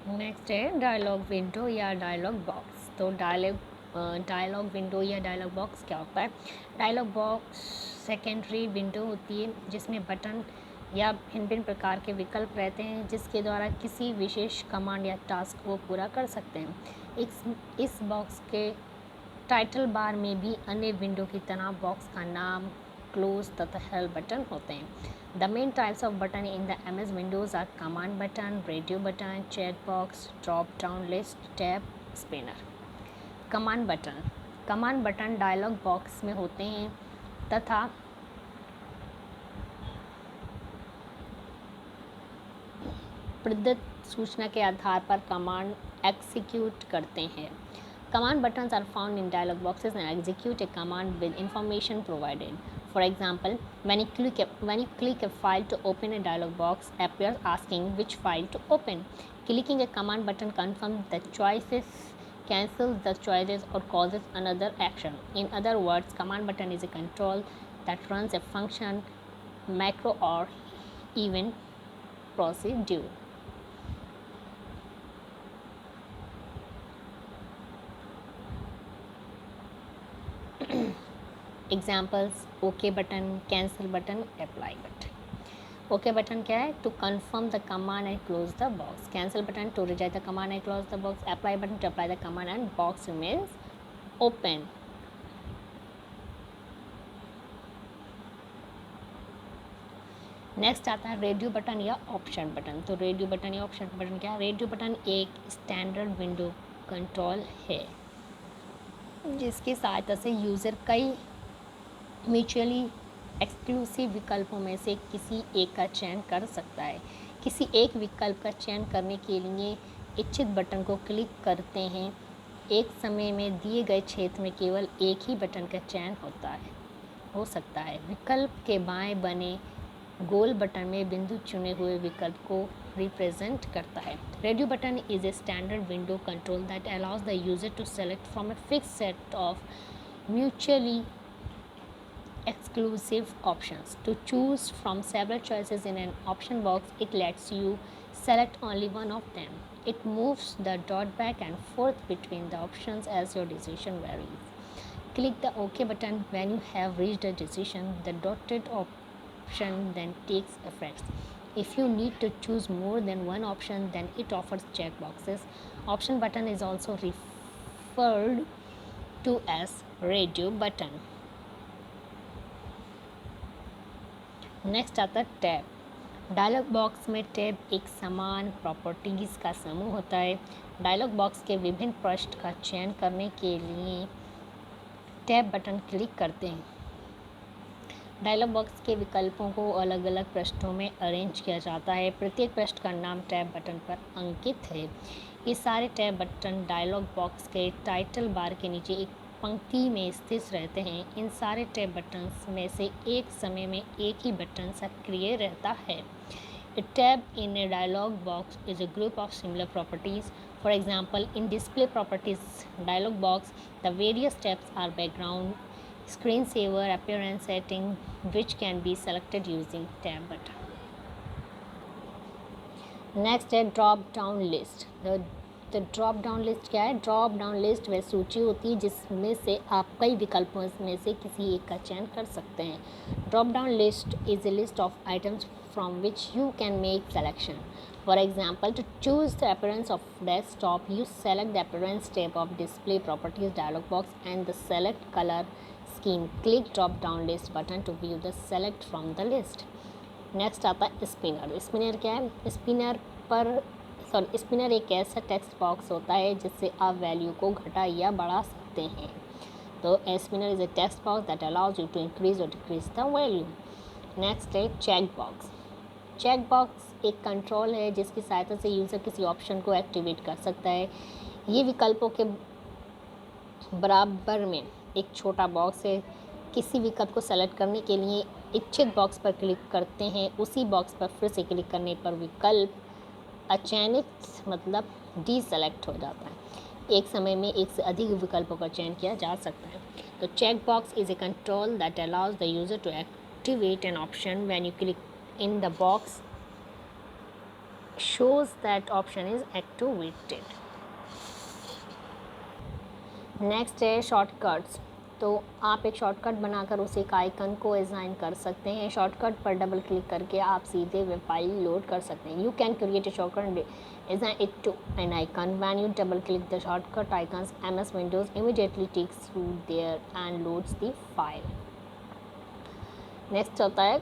Next है dialogue window या dialogue box. तो डायलॉग विंडो या डायलॉग बॉक्स क्या होता है? डायलॉग बॉक्स सेकेंडरी विंडो होती है जिसमें बटन या भिन्न भिन्न प्रकार के विकल्प रहते हैं जिसके द्वारा किसी विशेष कमांड या टास्क को पूरा कर सकते हैं। इस बॉक्स के टाइटल बार में भी अन्य विंडो की तरह बॉक्स का नाम, क्लोज तथा हेल्प बटन होते हैं। The main types of button in the MS Windows are command button, radio button, checkbox, drop down list, tab, spinner। Command button dialog box में होते हैं तथा प्रदत्त सूचना के आधार पर कमांड एग्जीक्यूट करते हैं। Command buttons are found in dialog boxes and execute a command with information provided. For example, when you click a file to open, a dialog box appears asking which file to open. Clicking a command button confirms the choices, cancels the choices, or causes another action. In other words, command button is a control that runs a function, macro, or even procedure. Examples okay button, cancel button, apply button. Okay button क्या है? To confirm the command and close the box. Cancel button to reject the command and close the box. Apply button to apply the command and box remains open. Next आता है radio button या option button. तो radio button या option button क्या है? Radio button एक standard window control है जिसकी सहायता से यूज़र कई म्यूचुअली एक्सक्लूसिव विकल्पों में से किसी एक का चयन कर सकता है। किसी एक विकल्प का चयन करने के लिए इच्छित बटन को क्लिक करते हैं। एक समय में दिए गए क्षेत्र में केवल एक ही बटन का चयन हो सकता है। विकल्प के बाएं बने गोल बटन में बिंदु चुने हुए विकल्प को रिप्रेजेंट करता है। Radio button is a standard window control that allows the user to select from a fix set of mutually exclusive options. To choose from several choices in an option box, it lets you select only one of them. It moves the dot back and forth between the options as your decision varies. Click the OK button when you have reached a decision. The dotted option then takes effect. If you need to choose more than one option, then it offers checkboxes. Option button is also referred to as radio button. Next आता है tab. Dialogue box में tab एक समान properties का समूह होता है। Dialogue box के विभिन्न पृष्ठ का चयन करने के लिए टैब बटन क्लिक करते हैं। डायलॉग बॉक्स के विकल्पों को अलग अलग पृष्ठों में अरेंज किया जाता है। प्रत्येक पृष्ठ का नाम टैब बटन पर अंकित है। ये सारे टैब बटन डायलॉग बॉक्स के टाइटल बार के नीचे एक पंक्ति में स्थित रहते हैं। इन सारे टैब बटन्स में से एक समय में एक ही बटन सक्रिय रहता है। A tab in a dialog box is a group of similar properties. For example, in display properties dialog box, the various tabs are background, screensaver, appearance setting, which can be selected using tab button. Next है drop down list. तो drop down list क्या है? Drop down list वह सूची होती है जिसमें से आप कई विकल्पों में से किसी एक का चयन कर सकते हैं। Drop down list is a list of items from which you can make selection. For example, to choose the appearance of desktop, you select the appearance tab of display properties dialog box and the select color scheme. Click drop down list button to view the select from the list. Next आता है spinner. Spinner क्या है? Spinner एक ऐसा text box होता है जिससे आप वैल्यू को घटा या बढ़ा सकते हैं। तो spinner is a text box that allows you to increase और डिक्रीज द वैल्यू। नेक्स्ट है चेक बॉक्स। चेक बॉक्स एक कंट्रोल है जिसकी सहायता से यूज़र किसी ऑप्शन को एक्टिवेट कर सकता है। ये विकल्पों के बराबर में एक छोटा बॉक्स है। किसी विकल्प को सेलेक्ट करने के लिए इच्छित बॉक्स पर क्लिक करते हैं। उसी बॉक्स पर फिर से क्लिक करने पर विकल्प अचयनित मतलब डीसेलेक्ट हो जाता है। एक समय में एक से अधिक विकल्पों का चयन किया जा सकता है। तो check box is a control that allows the user to activate an option when you click in the box shows that option is activated. Next है शॉर्टकट्स। तो आप एक शॉर्टकट बनाकर उस एक आइकन को असाइन कर सकते हैं। शॉर्टकट पर डबल क्लिक करके आप सीधे वेब फाइल लोड कर सकते हैं। You can create a shortcut assign it to an icon. When you double click the shortcut icons, MS Windows immediately takes you there and loads the file. Next होता है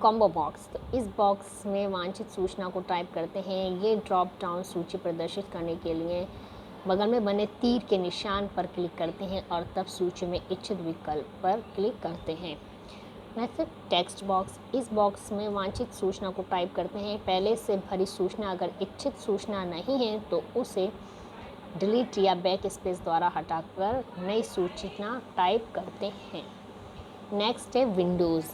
combo box. तो इस box में वांछित सूचना को type करते हैं। ये ड्रॉप डाउन सूची प्रदर्शित करने के लिए बगल में बने तीर के निशान पर क्लिक करते हैं और तब सूची में इच्छित विकल्प पर क्लिक करते हैं। Next text box. इस बॉक्स में वांछित सूचना को टाइप करते हैं। पहले से भरी सूचना अगर इच्छित सूचना नहीं है तो उसे डिलीट या बैक स्पेस द्वारा हटाकर नई सूचना टाइप करते हैं। नेक्स्ट है विंडोज़।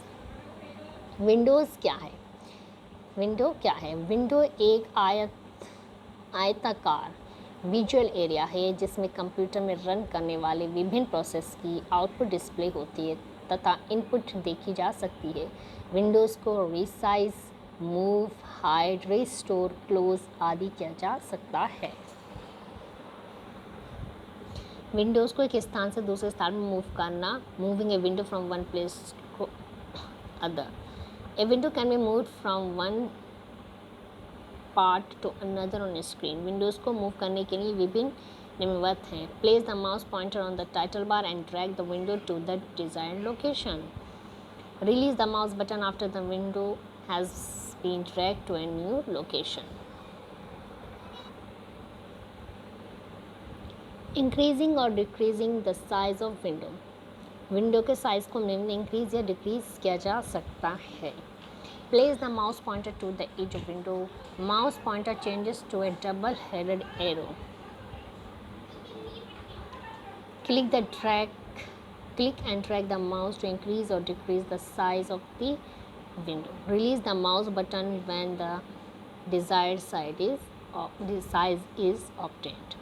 विंडोज़ क्या है? विंडो क्या है? विंडो एक आयताकार विजुअल एरिया है जिसमें कंप्यूटर में रन करने वाले विभिन्न प्रोसेस की आउटपुट डिस्प्ले होती है तथा इनपुट देखी जा सकती है। विंडोज़ को resize, move, hide, restore, close आदि किया जा सकता है। विंडोज़ को एक स्थान से दूसरे स्थान में मूव करना, moving a window from one place to other. A window can be moved from one part to another on screen. Windows को मूव करने के लिए विभिन्न निम्नवत हैं। Place the mouse pointer on the title bar and drag the window to the desired location. Release the mouse button after the window has been drag to a new location. Increasing और decreasing the size of window. Window के size को increase या decrease किया जा सकता है। Place the mouse pointer to the edge of window. Mouse pointer changes to a double-headed arrow. Click and drag the mouse to increase or decrease the size of the window. Release the mouse button when the desired size is obtained.